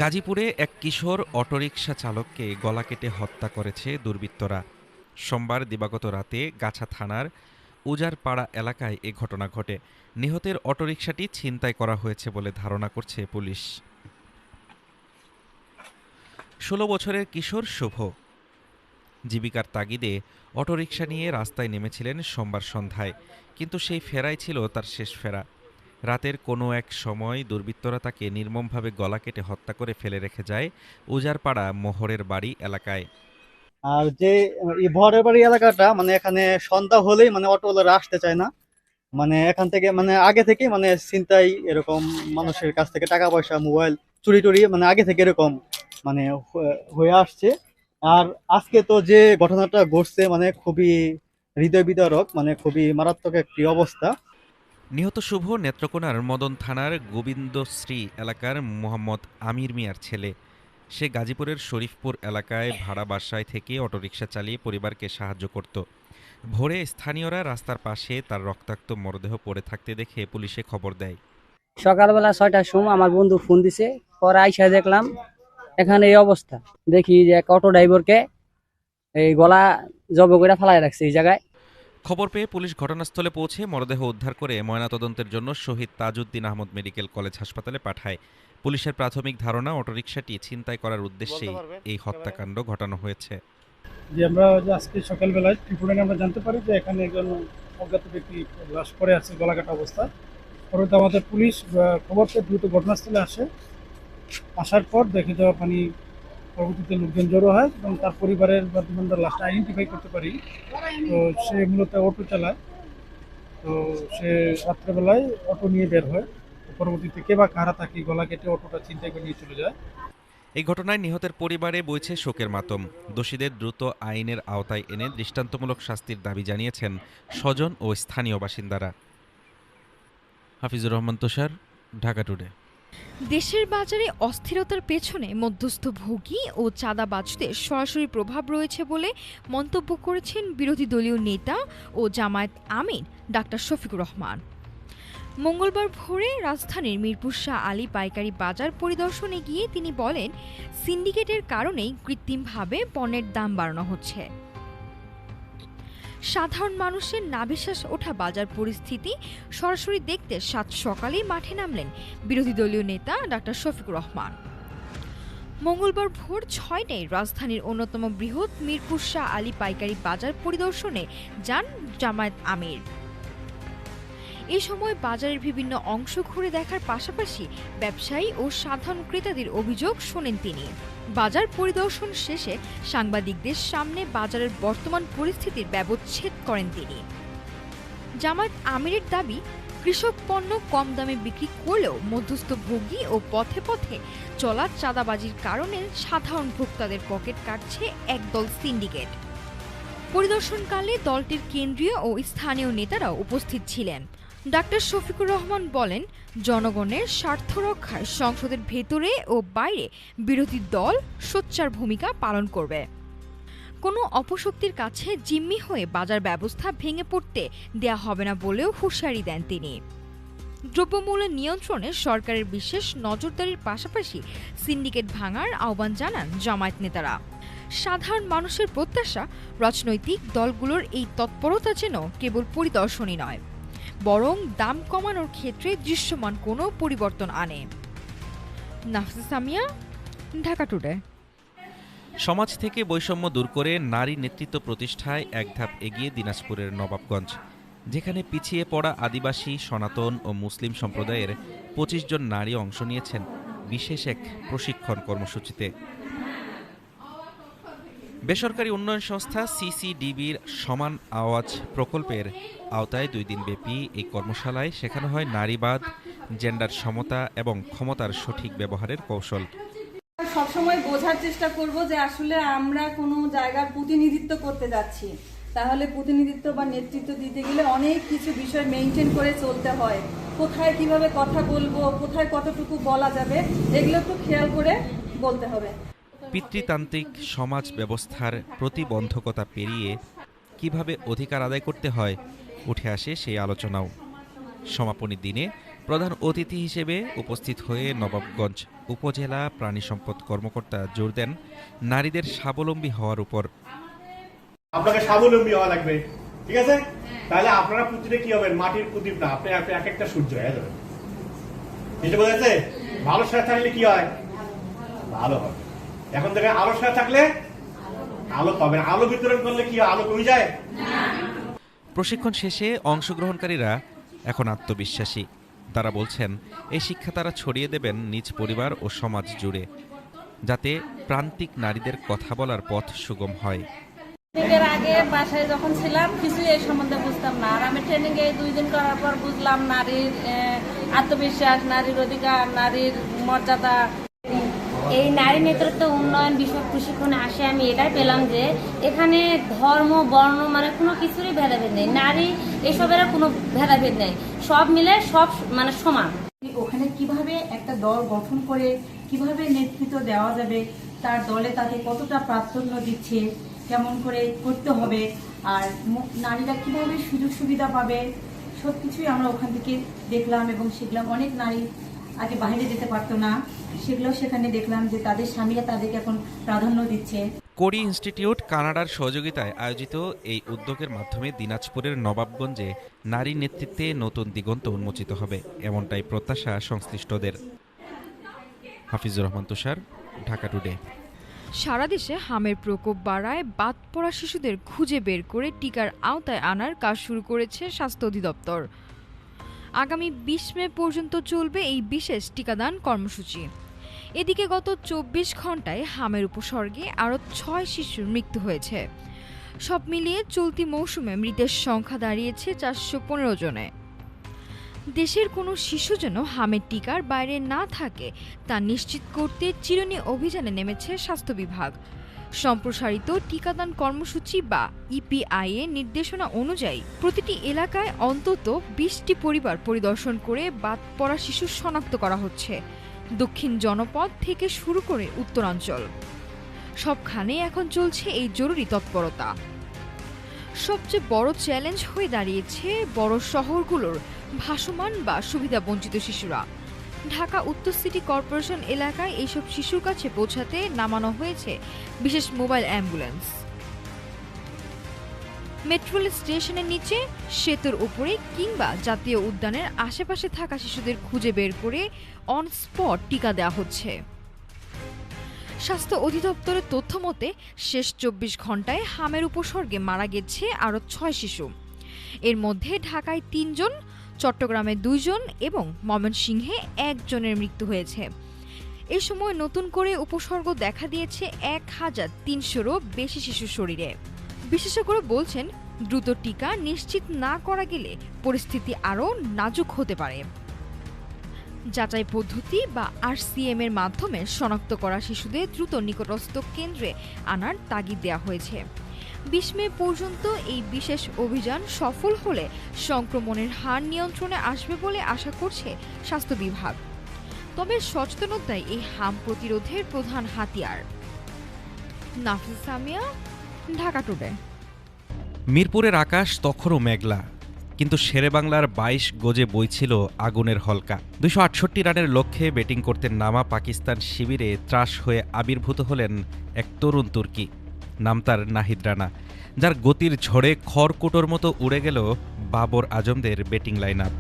গাজীপুরে এক কিশোর অটোরিকশা চালককে গলা কেটে হত্যা করেছে দুর্বৃত্তরা। সোমবার দিবাগত রাতে গাছা থানার উজারপাড়া এলাকায় এ ঘটনা ঘটে। নিহতের অটোরিকশাটি ছিনতাই করা হয়েছে বলে ধারণা করছে পুলিশ। ১৬ বছরের কিশোর শুভ জীবিকার তাগিদে অটোরিকশা নিয়ে রাস্তায় নেমেছিলেন সোমবার সন্ধ্যায়, কিন্তু সেই ফেরাই ছিল তার শেষ ফেরা। রাতের কোনো এক সময় দুর্বৃত্তরা তাকে নির্মমভাবে গলা কেটে হত্যা করে ফেলে রেখে যায় উজারপাড়া মোহরের বাড়ি এলাকায়। আর যে এই বহরের বাড়ি এলাকাটা মানে এখানে সন্ধ্যা হলেই মানে অটোওয়ালারা আসতে চায় না। মানে এখান থেকে মানে আগে থেকে মানে ছিনতাই এরকম মানুষের কাছ থেকে টাকা পয়সা মোবাইল চুরি টুরি মানে আগে থেকে এরকম মানে হয়ে আসছে। আর আজকে তো যে ঘটনাটা ঘটছে মানে খুবই হৃদয় বিদারক, মানে খুবই মারাত্মক একটি অবস্থা। নিহত শুভ নেত্রকোনার মদন থানার গোবিন্দশ্রী এলাকার মোহাম্মদ আমির মিয়ার ছেলে। সে গাজীপুরের শরীফপুর এলাকায় ভাড়া বাসায় থেকে অটোরিকশা চালিয়ে পরিবারকে সাহায্য করত। ভোরে স্থানীয়রা রাস্তার পাশে তার রক্তাক্ত মরদেহ পড়ে থাকতে দেখে পুলিশে খবর দেয়। সকালবেলা ৬টার সময় আমার বন্ধু ফোন দিছে, পরে আইসা দেখলাম এখানে এই অবস্থা। দেখি যে এক অটো ড্রাইভারকে এই গলা জব করে ফেলায় রাখছে এই জায়গায়। খবর পেয়ে পুলিশ ঘটনাস্থলে পৌঁছে মরদেহ উদ্ধার করে ময়নাতদন্তের জন্য শহীদ তাজউদ্দিন আহমদ মেডিকেল কলেজ হাসপাতালে পাঠায়। পুলিশের প্রাথমিক ধারণা অটোরিকশাটি ছিনতাই করার উদ্দেশ্যেই এই হত্যাকাণ্ড ঘটানো হয়েছে। যে আমরা যে আজকে সকালবেলায় ত্রিপুরায় আমরা জানতে পারি যে এখানে একজন অজ্ঞাত ব্যক্তি লাশ পড়ে আছে গলা কাটা অবস্থায়। পরবর্তী আমাদের পুলিশ খবর পেয়ে দ্রুত ঘটনাস্থলে আসে। আসার পর দেখে যাওয়া পরবর্তীতে লোকজন জড়ো হয় এবং তার পরিবারের মাধ্যমে আমরা লাশটা আইডেন্টিফাই করতে পারি। তো সে মূলত অটো চালায়। তো সে রাত্রেবেলায় অটো নিয়ে বের হয়। পরবর্তীতে কে বা কারা তাকে গলা কেটে অটোটা ছিনতাই করে নিয়ে চলে যায়। এই ঘটনায় নিহতের পরিবারে বইছে শোকের মাতম। দোষীদের দ্রুত আইনের আওতায় এনে দৃষ্টান্তমূলক শাস্তির দাবি জানিয়েছেন স্বজন ও স্থানীয় বাসিন্দারা। হাফিজুর রহমান তুষার, ঢাকা টুডে। দেশের বাজারে অস্থিরতার পেছনে মধ্যস্থ ভোগী ও চাঁদাবাজদের সরাসরি প্রভাব রয়েছে বলে মন্তব্য করেছেন বিরোধী দলীয় নেতা ও জামায়াত আমির ডাক্তার শফিকুর রহমান। মঙ্গলবার ভোরে রাজধানীর মিরপুর শাহ আলী পাইকারি বাজার পরিদর্শনে গিয়ে তিনি বলেন, সিন্ডিকেটের কারণেই কৃত্রিমভাবে পণ্যের দাম বাড়ানো হচ্ছে। সাধারণ মানুষের নাভিশ্বাস ওঠা বাজার পরিস্থিতি সরাসরি দেখতে সাত সকালেই মাঠে নামলেন বিরোধী দলীয় নেতা ডাক্তার শফিকুর রহমান। মঙ্গলবার ভোর ৬টায় রাজধানীর অন্যতম বৃহৎ মিরপুর শাহ আলী পাইকারি বাজার পরিদর্শনে যান জামায়াত আমির। এ সময় বাজারের বিভিন্ন অংশ ঘুরে দেখার পাশাপাশি ব্যবসায়ী ও সাধারণ ক্রেতাদের অভিযোগ শোনেন তিনি। বাজার পরিদর্শন শেষে সাংবাদিকদের সামনে বাজারের বর্তমান পরিস্থিতির ব্যবচ্ছেদ করেন তিনি। জামায়াত আমিরের দাবি, কৃষক পণ্য কম দামে বিক্রি করলেও মধ্যস্থ ভোগী ও পথে পথে চলা চাঁদাবাজির কারণে সাধারণ ভোক্তাদের পকেট কাটছে একদল সিন্ডিকেট। পরিদর্শনকালে দলটির কেন্দ্রীয় ও স্থানীয় নেতারাও উপস্থিত ছিলেন। ডাক্তার শফিকুর রহমান বলেন, জনগণের স্বার্থ রক্ষায় সংসদের ভেতরে ও বাইরে বিরোধী দল সোচ্চার ভূমিকা পালন করবে। কোনো অপশক্তির কাছে জিম্মি হয়ে বাজার ব্যবস্থা ভেঙে পড়তে দেয়া হবে না বলেও হুঁশিয়ারি দেন তিনি। দ্রব্যমূল্য নিয়ন্ত্রণে সরকারের বিশেষ নজরদারির পাশাপাশি সিন্ডিকেট ভাঙার আহ্বান জানান জামায়াত নেতারা। সাধারণ মানুষের প্রত্যাশা, রাজনৈতিক দলগুলোর এই তৎপরতা যেন কেবল পরিদর্শনই নয়, বরং দাম কমানোর ক্ষেত্রে দৃশ্যমান কোনো পরিবর্তন আনে। নাফিসা সামিয়া, ঢাকা টুডে। সমাজ থেকে বৈষম্য দূর করে নারী নেতৃত্ব প্রতিষ্ঠায় এক ধাপ এগিয়ে দিনাজপুরের নবাবগঞ্জ, যেখানে পিছিয়ে পড়া আদিবাসী, সনাতন ও মুসলিম সম্প্রদায়ের ২৫ জন নারী অংশ নিয়েছেন বিশেষ এক প্রশিক্ষণ কর্মসূচিতে। বেসরকারি উন্নয়ন সংস্থা সিসিডিবির সমান আওয়াজ প্রকল্পের আওতায় ২ দিনব্যাপী এই কর্মশালায় শেখানো হয় নারীবাদ, জেন্ডার সমতা এবং ক্ষমতার সঠিক ব্যবহারের কৌশল। সবসময় বোঝার চেষ্টা করব যে আসলে আমরা কোনো জায়গার প্রতিনিধিত্ব করতে যাচ্ছি, তাহলে প্রতিনিধিত্ব বা নেতৃত্ব দিতে গেলে অনেক কিছু বিষয় মেনটেন করে চলতে হয়। কোথায় কিভাবে কথা বলবো, কোথায় কতটুকু বলা যাবে, এগুলো একটু খেয়াল করে বলতে হবে। পিতৃতান্ত্রিক সমাজ ব্যবস্থার প্রতিবন্ধকতা পেরিয়ে কিভাবে অধিকার আদায় করতে হয় উঠে আসে সেই আলোচনাও। সমাপনী দিনে প্রধান অতিথি হিসেবে উপস্থিত হয়ে নবাবগঞ্জ উপজেলা প্রাণী সম্পদ কর্মকর্তা জোর দেন নারীদের স্বাবলম্বী হওয়ার উপর। আপনাকে স্বাবলম্বী হওয়া লাগবে, ঠিক আছে? তাহলে আপনারা প্রতিটা কি হবেন? মাটির প্রদীপ না, আপনি এক একটা সূর্য হয়ে যাবেন। এটা বোঝা যাচ্ছে? ভালো সাথে থাকলে কি হয়? ভালো হবে। এখন দেখেন আলো সাথে থাকলে আলো পাবেন, আলো বিতরণ করলে কি হয়? আলো কমে যায়। প্রশিক্ষণ শেষে অংশগ্রহণকারীরা এখন আত্মবিশ্বাসী। তারা বলছেন এই শিক্ষা তারা ছড়িয়ে দেবেন নিজ পরিবার ও সমাজ জুড়ে, যাতে প্রান্তিক নারীদের কথা বলার পথ সুগম হয়। ট্রেনিংয়ের আগে বাসায় যখন ছিলাম কিছুই এই সম্বন্ধে বুঝতাম না, আর আমি ট্রেনিংয়ে 2 দিন করার পর বুঝলাম নারীর আত্মবিশ্বাস, নারীর অধিকার, নারীর মর্যাদা। এই নারী নেতৃত্ব উন্নয়ন বিষয়ক প্রশিক্ষণে আসে আমি এটাই পেলাম যে এখানে ধর্ম, বর্ণ মানে কোনো কিছুরই ভেদাভেদ নেই, নারী এসবের কোনো ভেদাভেদ নেই, সব মিলে সব মানে সমান। ওখানে কিভাবে একটা দল গঠন করে কিভাবে নেতৃত্ব দেওয়া যাবে, তার দলে তাকে কতটা প্রাধান্য দিচ্ছে, কেমন করে করতে হবে, আর নারীরা কিভাবে সুযোগ সুবিধা পাবে, সবকিছুই আমরা ওখান থেকে দেখলাম এবং শিখলাম। অনেক নারী আগে বাইরে যেতে পারতো না, সেগুলো সেখানে দেখলাম যে তাদের স্বামীরা তাদেরকে এখন প্রাধান্য দিচ্ছে। কোরি ইনস্টিটিউট কানাডার সহযোগিতায় আয়োজিত এই উদ্যোগের মাধ্যমে দিনাজপুরের নবাবগঞ্জে নারী নেতৃত্বে নতুন দিগন্ত উন্মোচিত হবে, এমনটাই প্রত্যাশা সংশ্লিষ্টদের। হাফিজুর রহমান তুষার, ঢাকা টুডে। সারা দেশে হামের প্রকোপ বাড়ায় বাদ পড়া শিশুদের খুঁজে বের করে টিকার আওতায় আনার কাজ শুরু করেছে স্বাস্থ্য অধিদপ্তর। আগামী 20 মে পর্যন্ত চলবে এই বিশেষ টিকাদান কর্মসূচি। এদিকে গত 24 ঘন্টায় হামের উপসর্গে আরও 6 শিশুর মৃত্যু হয়েছে। সব মিলিয়ে চলতি মৌসুমে মৃতের সংখ্যা দাঁড়িয়েছে 415 জনে। দেশের কোনো শিশু যেন হামের টিকার বাইরে না থাকে তা নিশ্চিত করতে চিরুনি অভিযানে নেমেছে স্বাস্থ্য বিভাগ। সম্প্রসারিত টিকাদান কর্মসূচি বা ইপিআই এর নির্দেশনা অনুযায়ী প্রতিটি এলাকায় অন্তত 20টি পরিবার পরিদর্শন করে বাদ পড়া শিশু শনাক্ত করা হচ্ছে। দক্ষিণ জনপদ থেকে শুরু করে উত্তরাঞ্চল সবখানে এখন চলছে এই জরুরি তৎপরতা। সবচেয়ে বড় চ্যালেঞ্জ হয়ে দাঁড়িয়েছে বড় শহরগুলোর ভাসমান বা সুবিধাবঞ্চিত শিশুরা। ঢাকা উত্তর সিটি কর্পোরেশন এলাকায় এইসব শিশুর কাছে পৌঁছাতে নামানো হয়েছে বিশেষ মোবাইল অ্যাম্বুলেন্স। মেট্রো রেল স্টেশনের নিচে, সেতুর উপরে কিংবা জাতীয় উদ্যানের আশেপাশে থাকা শিশুদের খুঁজে বের করে অন স্পট টিকা দেওয়া হচ্ছে। স্বাস্থ্য অধিদপ্তরের তথ্য মতে শেষ 24 ঘন্টায় হামের উপসর্গে মারা গেছে আরও 6 শিশু। এর মধ্যে ঢাকায় 3 জন, চট্টগ্রামে 2 জন এবং ময়মনসিংহে 1 জনের মৃত্যু হয়েছে। এ সময় নতুন করে উপসর্গ দেখা দিয়েছে 1300-রও বেশি শিশুর শরীরে। বিশেষজ্ঞরা বলছেন দ্রুত টিকা নিশ্চিত না করা গেলে পরিস্থিতি আরও নাজুক হতে পারে। যাচাই পদ্ধতি বা RCM এর মাধ্যমে শনাক্ত করা শিশুদের দ্রুত নিকটস্থ কেন্দ্রে আনার তাগিদ দেওয়া হয়েছে। 20 মে পর্যন্ত এই বিশেষ অভিযান সফল হলে সংক্রমণের হার নিয়ন্ত্রণে আসবে বলে আশা করছে স্বাস্থ্য বিভাগ। তবে সচেতনতাই এই হাম প্রতিরোধের প্রধান হাতিয়ার। নাফিস সামিয়া, ঢাকা টুডে। মিরপুরের আকাশ তখনও মেঘলা, কিন্তু শেরেবাংলার 22 গজে বইছিল আগুনের হলকা। 268 রানের লক্ষ্যে ব্যাটিং করতে নামা পাকিস্তান শিবিরে ত্রাস হয়ে আবির্ভূত হলেন এক তরুণ তুর্কি। নাম তার নাহিদ রানা, যার গতির ঝড়ে খড়কুটোর মতো উড়ে গেল বাবর আজমদের ব্যাটিং লাইন আপ।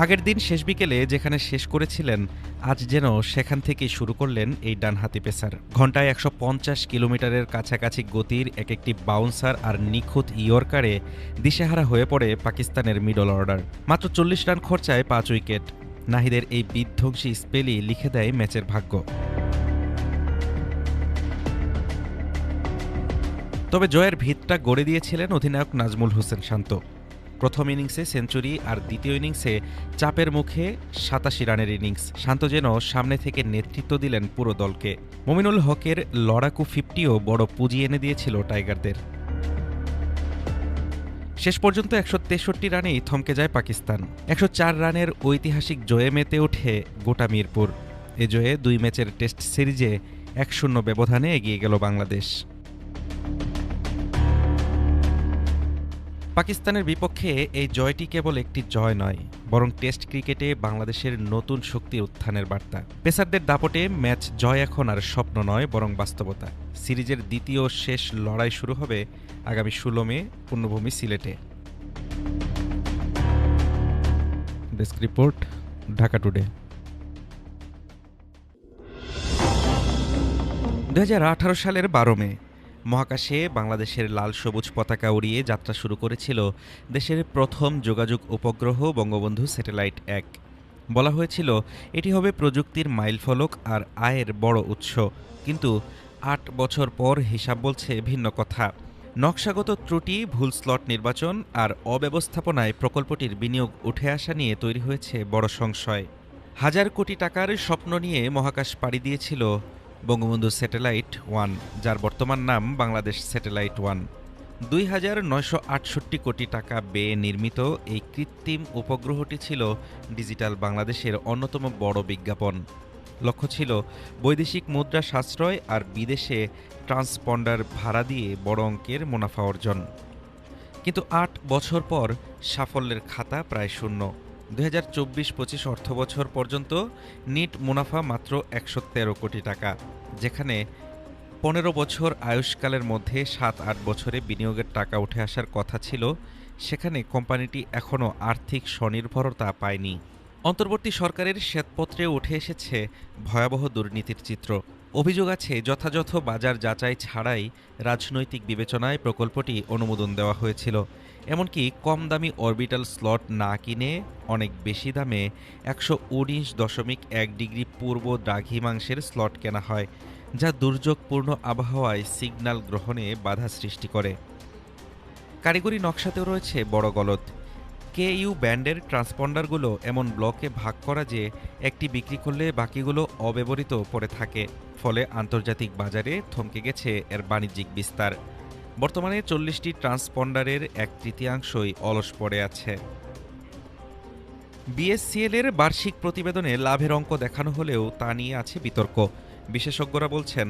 আগের দিন শেষ বিকেলে যেখানে শেষ করেছিলেন, আজ যেন সেখান থেকেই শুরু করলেন এই ডানহাতি পেসার। ঘন্টায় 150 কিলোমিটারের কাছাকাছি গতির এক একটি বাউন্সার আর নিখুঁত ইয়র্কারে দিশেহারা হয়ে পড়ে পাকিস্তানের মিডল অর্ডার। মাত্র 40 রান খরচায় 5 উইকেট। নাহিদের এই বিধ্বংসী স্পেলই লিখে দেয় ম্যাচের ভাগ্য। তবে জয়ের ভিতটা গড়ে দিয়েছিলেন অধিনায়ক নাজমুল হোসেন শান্ত। প্রথম ইনিংসে সেঞ্চুরি আর দ্বিতীয় ইনিংসে চাপের মুখে 87 রানের ইনিংস। শান্ত যেন সামনে থেকে নেতৃত্ব দিলেন পুরো দলকে। মুমিনুল হকের লড়াকু 50ও বড় পুঁজি এনে দিয়েছিল টাইগারদের। শেষ পর্যন্ত 163 রানেই থমকে যায় পাকিস্তান। 104 রানের ঐতিহাসিক জয়ে মেতে ওঠে গোটা মিরপুর। এ জয়ে 2 ম্যাচের টেস্ট সিরিজে 1-0 ব্যবধানে এগিয়ে গেল বাংলাদেশ। পাকিস্তানের বিপক্ষে এই জয়টি কেবল একটি জয় নয়, বরং টেস্ট ক্রিকেটে বাংলাদেশের নতুন শক্তির উত্থানের বার্তা। পেসারদের দাপটে ম্যাচ জয় এখন আর স্বপ্ন নয়, বরং বাস্তবতা। সিরিজের দ্বিতীয় শেষ লড়াই শুরু হবে আগামী 16 মে পূর্ণভূমি সিলেটে। Desk report, Dhaka today. 2018 সালের 12 মে মহাকাশে বাংলাদেশের লাল সবুজ পতাকা উড়িয়ে যাত্রা শুরু করেছিল দেশের প্রথম যোগাযোগ উপগ্রহ বঙ্গবন্ধু স্যাটেলাইট 1। বলা হয়েছিল এটি হবে প্রযুক্তির মাইলফলক আর আয়ের বড় উৎস। কিন্তু 8 বছর পর হিসাব বলছে ভিন্ন কথা। নকশাগত ত্রুটি, ভুল স্লট নির্বাচন আর অব্যবস্থাপনায় প্রকল্পটির বিনিয়োগ উঠে আসা নিয়ে তৈরি হয়েছে বড় সংশয়। হাজার কোটি টাকার স্বপ্ন নিয়ে মহাকাশ পাড়ি দিয়েছিল বঙ্গবন্ধু স্যাটেলাইট 1, যার বর্তমান নাম বাংলাদেশ স্যাটেলাইট 1। 2968 কোটি টাকা ব্যয়ে নির্মিত এই কৃত্রিম উপগ্রহটি ছিল ডিজিটাল বাংলাদেশের অন্যতম বড় বিজ্ঞাপন। লক্ষ্য ছিল বৈদেশিক মুদ্রা সাশ্রয় আর বিদেশে ট্রান্সপন্ডার ভাড়া দিয়ে বড় অঙ্কের মুনাফা অর্জন। কিন্তু 8 বছর পর সাফল্যের খাতা প্রায় শূন্য। 2024-25 অর্থবছর পর্যন্ত নিট মুনাফা মাত্র 113 কোটি টাকা, যেখানে 15 বছর আয়ুষ্কালের মধ্যে 7-8 বছরে বিনিয়োগের টাকা উঠে আসার কথা ছিল। সেখানে কোম্পানিটি এখনও আর্থিক স্বনির্ভরতা পায়নি। অন্তর্বর্তী সরকারের শ্বেতপত্রে উঠে এসেছে ভয়াবহ দুর্নীতির চিত্র। অভিযোগ আছে যথাযথ বাজার যাচাই ছাড়াই রাজনৈতিক বিবেচনায় প্রকল্পটি অনুমোদন দেওয়া হয়েছিল। এমনকি কম দামি অরবিটাল স্লট না কিনে অনেক বেশি দামে 119.1 ডিগ্রি পূর্ব দ্রাঘিমাংশের স্লট কেনা হয়, যা দুর্যোগপূর্ণ আবহাওয়ায় সিগন্যাল গ্রহণে বাধা সৃষ্টি করে। কারিগরি নকশাতেও রয়েছে বড় গলদ। কেইউ ব্যান্ডের ট্রান্সপন্ডারগুলো এমন ব্লকে ভাগ করা যে একটি বিক্রি করলে বাকিগুলো অব্যবহৃত পড়ে থাকে, ফলে আন্তর্জাতিক বাজারে থমকে গেছে এর বাণিজ্যিক বিস্তার। বর্তমানে 40টি ট্রান্সপন্ডারের 1/3 অলস পড়ে আছে। বিএসসিএল এর বার্ষিক প্রতিবেদনে লাভের অঙ্ক দেখানো হলেও তা নিয়ে আছে বিতর্ক। বিশেষজ্ঞরা বলছেন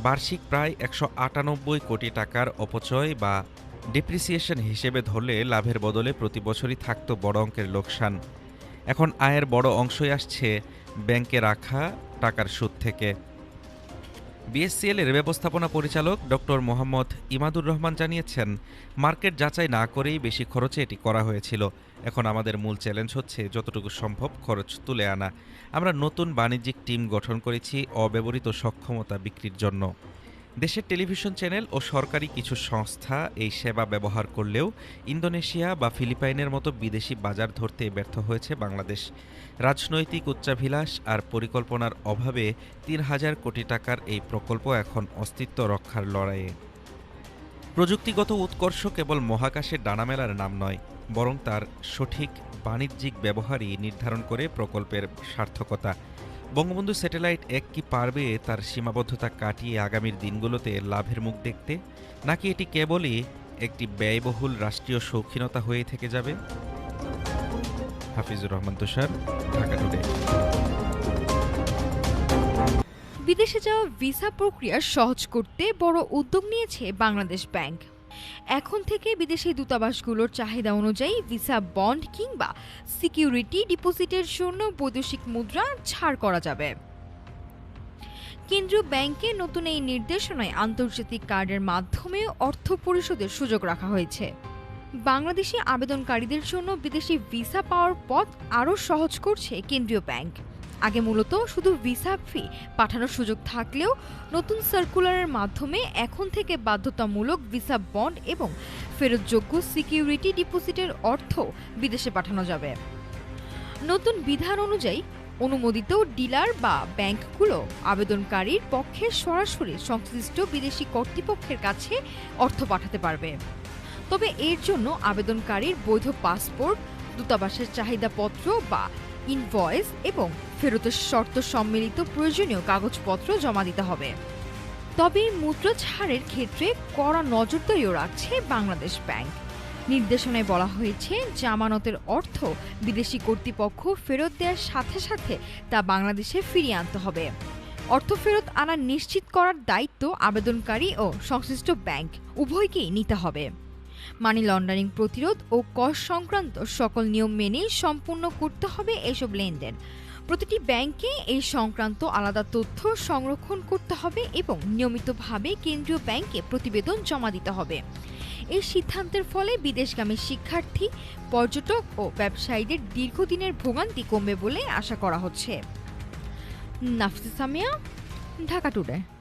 বার্ষিক প্রায় 198 কোটি টাকার অপচয় বা ডেপ্রিসিয়েশন হিসেবে ধরলে লাভের বদলে প্রতি বছরই থাকত বড় অঙ্কের লোকসান। এখন আয়ের বড় অংশই আসছে ব্যাংকে রাখা টাকার সুদ থেকে। বিএসসিএল এর ব্যবস্থাপনা পরিচালক ডক্টর মোহাম্মদ ইমাদুর রহমান জানিয়েছেন, মার্কেট যাচাই না করেই বেশি খরচে এটি করা হয়েছিল। এখন আমাদের মূল চ্যালেঞ্জ হচ্ছে যতটুকু সম্ভব খরচ তুলে আনা। আমরা নতুন বাণিজ্যিক টিম গঠন করেছি অব্যবহৃত সক্ষমতা বিক্রির জন্য। দেশের টেলিভিশন চ্যানেল ও সরকারি কিছু সংস্থা এই সেবা ব্যবহার করলেও ইন্দোনেশিয়া বা ফিলিপাইনের মতো বিদেশি বাজার ধরতে ব্যর্থ হয়েছে বাংলাদেশ। রাজনৈতিক উচ্চাভিলাষ আর পরিকল্পনার অভাবে 3000 কোটি টাকার এই প্রকল্প এখন অস্তিত্ব রক্ষার লড়াইয়ে। প্রযুক্তিগত উৎকর্ষ কেবল মহাকাশে ডানা মেলার নাম নয়, বরং তার সঠিক বাণিজ্যিক ব্যবহারই নির্ধারণ করে প্রকল্পের সার্থকতা। বঙ্গবন্ধু স্যাটেলাইট 1 কি পারবে তার সীমাবদ্ধতা কাটিয়ে আগামীর দিনগুলোতে লাভের মুখ দেখতে, নাকি এটি কেবলই একটি ব্যয়বহুল রাষ্ট্রীয় শৌখিনতা হয়ে থেকে যাবে? হাফিজুর রহমান তুষার, ঢাকা টুডে। বিদেশে যাওয়া ভিসা প্রক্রিয়া সহজ করতে বড় উদ্যোগ নিয়েছে বাংলাদেশ ব্যাংক। এখন থেকে বিদেশি দূতাবাসগুলোর চাহিদা অনুযায়ী ভিসা বন্ড কিংবা সিকিউরিটি ডিপোজিটের জন্য বৈদেশিক মুদ্রা ছাড় করা যাবে। কেন্দ্রীয় ব্যাংকে নতুন এই নির্দেশনায় আন্তর্জাতিক কার্ডের মাধ্যমে অর্থ পরিশোধের সুযোগ রাখা হয়েছে। বাংলাদেশি আবেদনকারীদের জন্য বিদেশি ভিসা পাওয়ার পথ আরও সহজ করছে কেন্দ্রীয় ব্যাংক। আগে মূলত শুধু ভিসা ফি পাঠানোর সুযোগ থাকলেও নতুন সার্কুলারের মাধ্যমে এখন থেকে বাধ্যতামূলক ভিসা বন্ড এবং ফেরতযোগ্য সিকিউরিটি ডিপোজিটের অর্থ বিদেশে পাঠানো যাবে। নতুন বিধান অনুযায়ী অনুমোদিত ডিলার বা ব্যাংকগুলো আবেদনকারীর পক্ষে সরাসরি সংশ্লিষ্ট বিদেশি কর্তৃপক্ষের কাছে অর্থ পাঠাতে পারবে। তবে এর জন্য আবেদনকারীর বৈধ পাসপোর্ট, দূতাবাসের চাহিদাপত্র বা ইনভয়েস এবং ফেরতের শর্ত সম্মিলিত প্রয়োজনীয় কাগজপত্র জমা দিতে হবে। তবে মুদ্রা ছাড়ের ক্ষেত্রে কড়া নজরদারিও রাখছে বাংলাদেশ ব্যাংক। নির্দেশনায় বলা হয়েছে, জামানতের অর্থ বিদেশি কর্তৃপক্ষ ফেরত দেওয়ার সাথে সাথে তা বাংলাদেশে ফিরিয়ে আনতে হবে। অর্থ ফেরত আনা নিশ্চিত করার দায়িত্ব আবেদনকারী ও সংশ্লিষ্ট ব্যাংক উভয়কেই নিতে হবে। মানি লন্ডারিং প্রতিরোধ ও কর সংক্রান্ত সকল নিয়ম মেনেই সম্পূর্ণ করতে হবে এসব লেনদেন। প্রতিটি ব্যাংকে এই সংক্রান্ত আলাদা তথ্য সংরক্ষণ করতে হবে এবং নিয়মিতভাবে কেন্দ্রীয় ব্যাংকে প্রতিবেদন জমা দিতে হবে। এই সিদ্ধান্তের ফলে বিদেশগামী শিক্ষার্থী, পর্যটক ও ব্যবসায়ীদের দীর্ঘদিনের ভোগান্তি কমবে বলে আশা করা হচ্ছে। নাফিসা সামিয়া, ঢাকা টুডে।